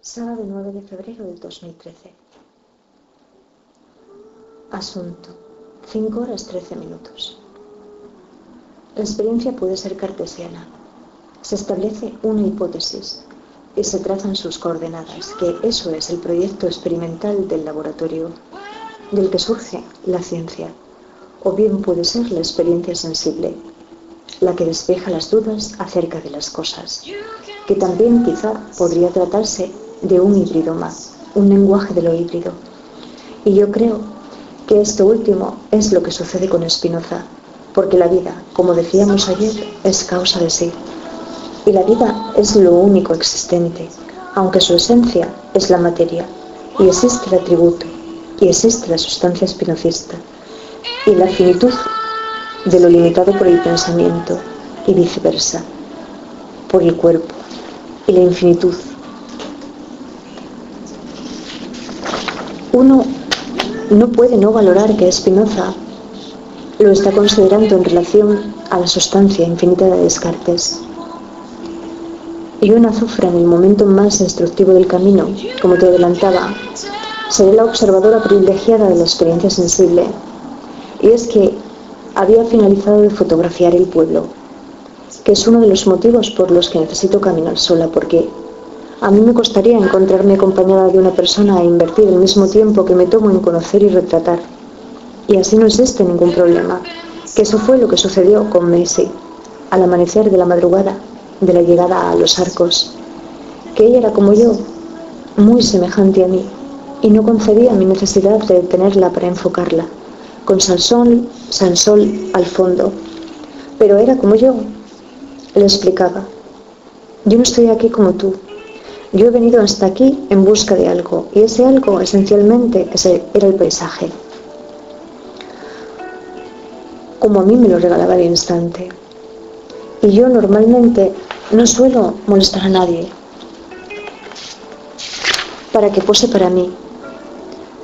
Sábado 9 de febrero del 2013. Asunto: 5 horas 13 minutos. La experiencia puede ser cartesiana. Se establece una hipótesis y se trazan sus coordenadas, que eso es el proyecto experimental del laboratorio, del que surge la ciencia. O bien puede ser la experiencia sensible, la que despeja las dudas acerca de las cosas, que también quizá podría tratarse de un híbrido más, un lenguaje de lo híbrido. Y yo creo que esto último es lo que sucede con Spinoza, porque la vida, como decíamos ayer, es causa de sí. Y la vida es lo único existente, aunque su esencia es la materia, y existe el atributo, y existe la sustancia spinozista, y la finitud de lo limitado por el pensamiento, y viceversa, por el cuerpo, y la infinitud. Uno no puede no valorar que Spinoza lo está considerando en relación a la sustancia infinita de Descartes. Y un azufre en el momento más instructivo del camino, como te adelantaba, seré la observadora privilegiada de la experiencia sensible. Y es que había finalizado de fotografiar el pueblo, que es uno de los motivos por los que necesito caminar sola, porque a mí me costaría encontrarme acompañada de una persona e invertir el mismo tiempo que me tomo en conocer y retratar. Y así no existe ningún problema, que eso fue lo que sucedió con Macy, al amanecer de la madrugada de la llegada a Los Arcos, que ella era como yo, muy semejante a mí, y no concebía mi necesidad de detenerla para enfocarla, con Sansón al fondo. Pero era como yo, le explicaba. Yo no estoy aquí como tú. Yo he venido hasta aquí en busca de algo, y ese algo, esencialmente, era el paisaje. Como a mí me lo regalaba al instante. Y yo normalmente no suelo molestar a nadie para que pose para mí.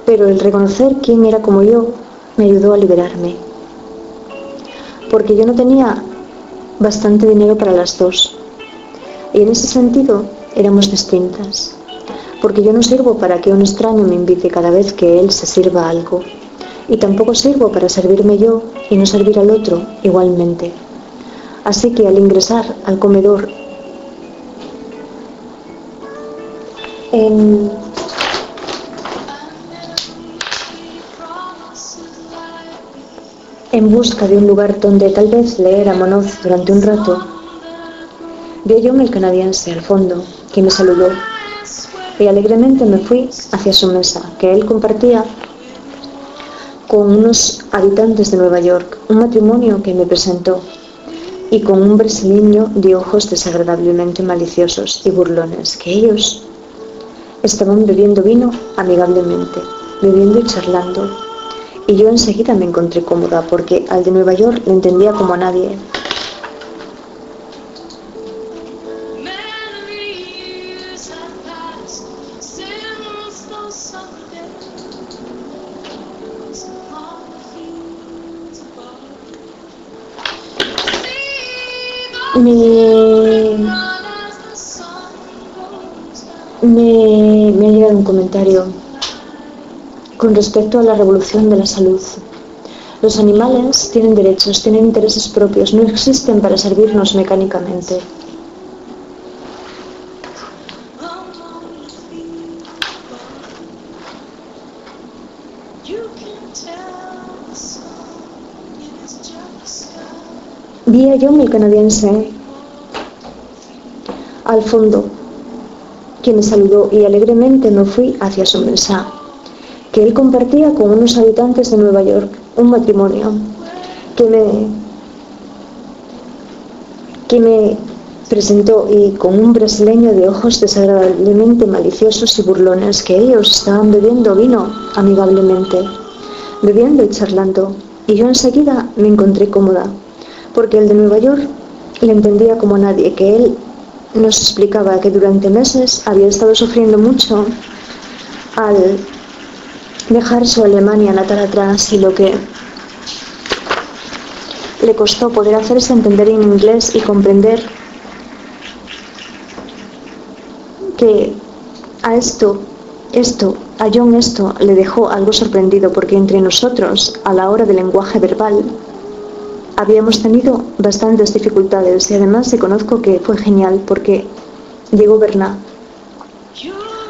Pero el reconocer quién era como yo me ayudó a liberarme. Porque yo no tenía bastante dinero para las dos. Y en ese sentido éramos distintas. Porque yo no sirvo para que un extraño me invite cada vez que él se sirva algo. Y tampoco sirvo para servirme yo y no servir al otro igualmente. Así que al ingresar al comedor en busca de un lugar donde tal vez leer a Monoz durante un rato, vi a John el canadiense al fondo, que me saludó, y alegremente me fui hacia su mesa, que él compartía con unos habitantes de Nueva York, un matrimonio que me presentó, y con un brasileño de ojos desagradablemente maliciosos y burlones, que ellos estaban bebiendo vino amigablemente, bebiendo y charlando. Y yo enseguida me encontré cómoda, porque al de Nueva York le entendía como a nadie. Me ha llegado un comentario con respecto a la revolución de la salud. Los animales tienen derechos, tienen intereses propios, no existen para servirnos mecánicamente. Vi a John el canadiense al fondo, que me saludó, y alegremente me fui hacia su mesa, que él compartía con unos habitantes de Nueva York, un matrimonio que me presentó, y con un brasileño de ojos desagradablemente maliciosos y burlones, que ellos estaban bebiendo vino amigablemente, bebiendo y charlando, y yo enseguida me encontré cómoda, porque el de Nueva York le entendía como a nadie, que él nos explicaba que durante meses había estado sufriendo mucho al dejar su Alemania natal atrás, y lo que le costó poder hacerse entender en inglés y comprender que A John esto le dejó algo sorprendido porque entre nosotros, a la hora del lenguaje verbal, habíamos tenido bastantes dificultades y además reconozco que fue genial porque llegó Bernat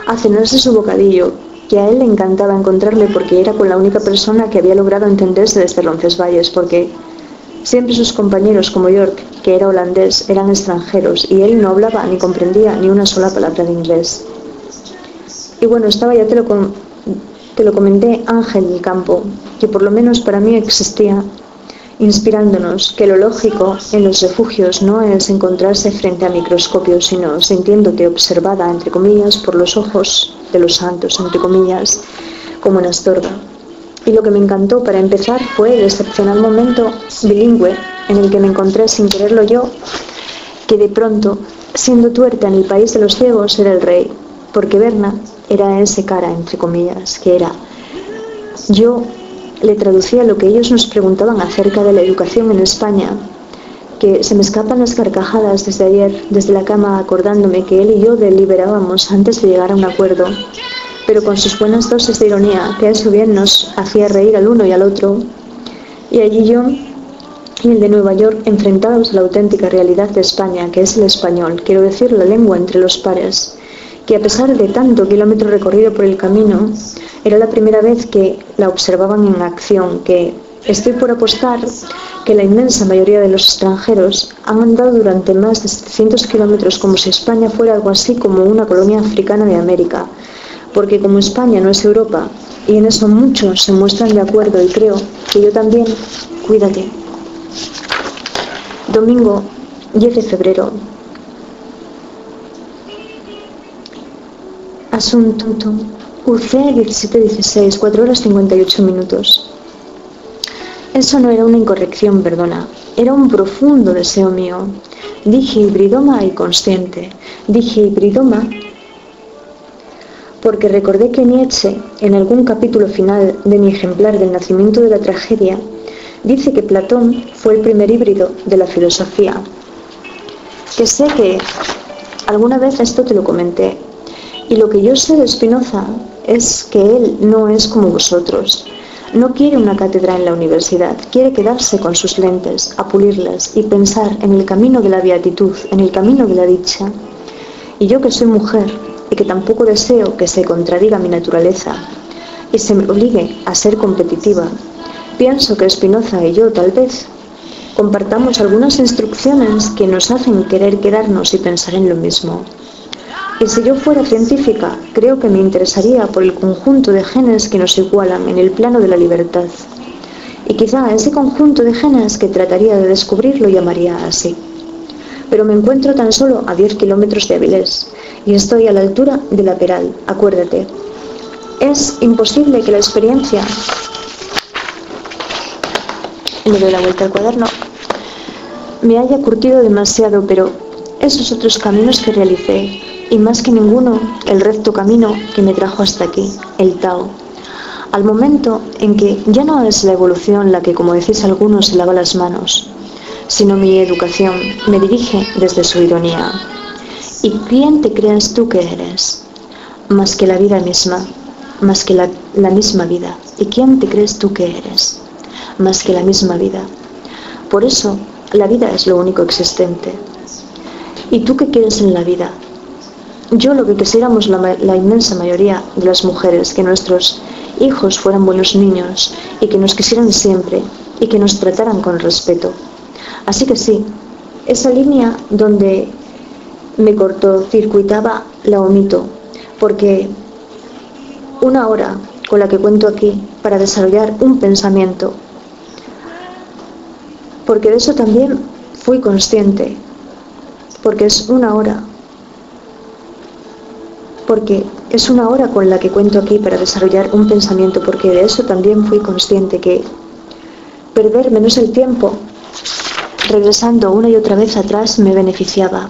a cenarse su bocadillo, que a él le encantaba encontrarle porque era con la única persona que había logrado entenderse desde Roncesvalles, porque siempre sus compañeros como York, que era holandés, eran extranjeros y él no hablaba ni comprendía ni una sola palabra de inglés. Y bueno, te lo comenté Ángel del Campo, que por lo menos para mí existía, inspirándonos que lo lógico en los refugios no es encontrarse frente a microscopios, sino sintiéndote observada, entre comillas, por los ojos de los santos, entre comillas, como en Astorga. Y lo que me encantó para empezar fue el excepcional momento bilingüe en el que me encontré sin quererlo yo, que de pronto, siendo tuerta en el país de los ciegos, era el rey, porque Berna era ese cara, entre comillas, que era yo. Le traducía lo que ellos nos preguntaban acerca de la educación en España, que se me escapan las carcajadas desde ayer, desde la cama, acordándome que él y yo deliberábamos antes de llegar a un acuerdo, pero con sus buenas dosis de ironía, que a su bien nos hacía reír al uno y al otro. Y allí yo y el de Nueva York enfrentados a la auténtica realidad de España, que es el español, quiero decir la lengua entre los pares, que a pesar de tanto kilómetro recorrido por el camino, era la primera vez que la observaban en acción, que estoy por apostar que la inmensa mayoría de los extranjeros han andado durante más de 700 kilómetros como si España fuera algo así como una colonia africana de América, porque como España no es Europa, y en eso muchos se muestran de acuerdo y creo que yo también, cuídate. Domingo 10 de febrero. Asunto UC 17:16, 4 horas 58 minutos. Eso no era una incorrección, perdona, era un profundo deseo mío. Dije hibridoma y consciente. Dije hibridoma porque recordé que Nietzsche, en algún capítulo final de mi ejemplar del nacimiento de la tragedia, dice que Platón fue el primer híbrido de la filosofía. Que sé que alguna vez esto te lo comenté, y lo que yo sé de Spinoza es que él no es como vosotros. No quiere una cátedra en la universidad, quiere quedarse con sus lentes, a pulirlas y pensar en el camino de la beatitud, en el camino de la dicha. Y yo que soy mujer y que tampoco deseo que se contradiga mi naturaleza y se me obligue a ser competitiva, pienso que Spinoza y yo tal vez compartamos algunas instrucciones que nos hacen querer quedarnos y pensar en lo mismo. Y si yo fuera científica, creo que me interesaría por el conjunto de genes que nos igualan en el plano de la libertad. Y quizá ese conjunto de genes que trataría de descubrir lo llamaría así. Pero me encuentro tan solo a 10 kilómetros de Avilés y estoy a la altura de la Peral, acuérdate. Es imposible que la experiencia... Le doy la vuelta al cuaderno. Me haya curtido demasiado, pero esos otros caminos que realicé, y más que ninguno, el recto camino que me trajo hasta aquí, el Tao. Al momento en que ya no es la evolución la que, como decís algunos, se lava las manos, sino mi educación me dirige desde su ironía. ¿Y quién te crees tú que eres? Más que la vida misma, más que la misma vida. ¿Y quién te crees tú que eres? Más que la misma vida. Por eso, la vida es lo único existente. ¿Y tú qué quieres en la vida? Yo lo que quisiéramos la inmensa mayoría de las mujeres, que nuestros hijos fueran buenos niños y que nos quisieran siempre y que nos trataran con respeto. Así que sí, esa línea donde me cortocircuitaba la omito, porque una hora con la que cuento aquí para desarrollar un pensamiento, porque de eso también fui consciente, porque es una hora con la que cuento aquí para desarrollar un pensamiento, porque de eso también fui consciente, que perder menos el tiempo regresando una y otra vez atrás me beneficiaba.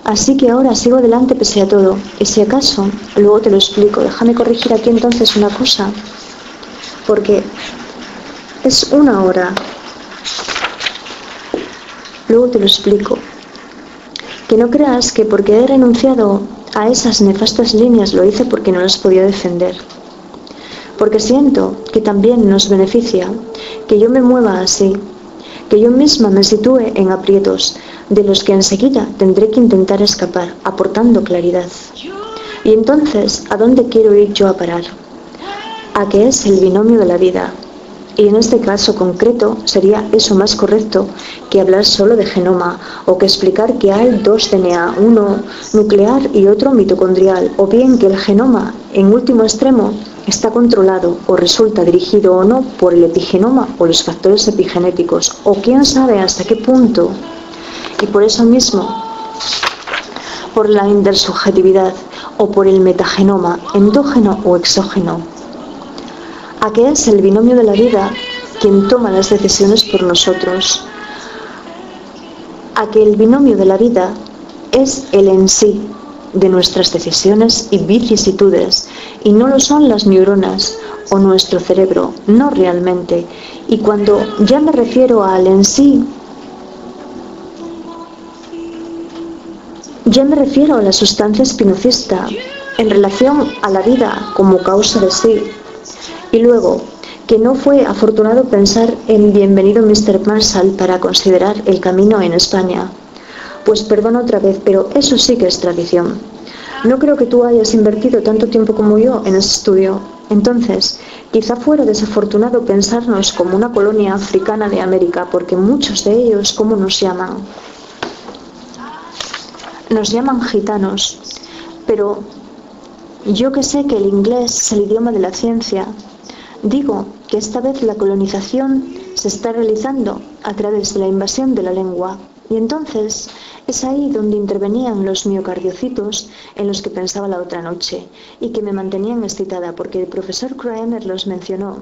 Así que ahora sigo adelante pese a todo, y si acaso, luego te lo explico. Déjame corregir aquí entonces una cosa, porque es una hora. Luego te lo explico. Que no creas que porque he renunciado a esas nefastas líneas lo hice porque no las podía defender. Porque siento que también nos beneficia que yo me mueva así, que yo misma me sitúe en aprietos de los que enseguida tendré que intentar escapar, aportando claridad. Y entonces, ¿a dónde quiero ir yo a parar? A que es el binomio de la vida. Y en este caso concreto sería eso más correcto que hablar solo de genoma o que explicar que hay dos DNA, uno nuclear y otro mitocondrial, o bien que el genoma, en último extremo, está controlado o resulta dirigido o no por el epigenoma o los factores epigenéticos, o quién sabe hasta qué punto. Y por eso mismo, por la intersubjetividad o por el metagenoma, endógeno o exógeno. A que es el binomio de la vida quien toma las decisiones por nosotros. A que el binomio de la vida es el en sí de nuestras decisiones y vicisitudes, y no lo son las neuronas o nuestro cerebro, no realmente. Y cuando ya me refiero al en sí, ya me refiero a la sustancia espinocista en relación a la vida como causa de sí. Y luego, que no fue afortunado pensar en Bienvenido Mr. Marshall para considerar el camino en España. Pues perdona otra vez, pero eso sí que es tradición. No creo que tú hayas invertido tanto tiempo como yo en ese estudio. Entonces, quizá fuera desafortunado pensarnos como una colonia africana de América, porque muchos de ellos, ¿cómo nos llaman? Nos llaman gitanos. Pero yo que sé que el inglés es el idioma de la ciencia, digo que esta vez la colonización se está realizando a través de la invasión de la lengua, y entonces es ahí donde intervenían los miocardiocitos en los que pensaba la otra noche y que me mantenían excitada porque el profesor Kramer los mencionó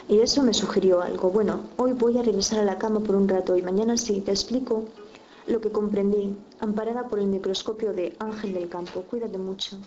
y eso me sugirió algo. Bueno, hoy voy a regresar a la cama por un rato y mañana sí te explico lo que comprendí, amparada por el microscopio de Ángel del Campo. Cuídate mucho.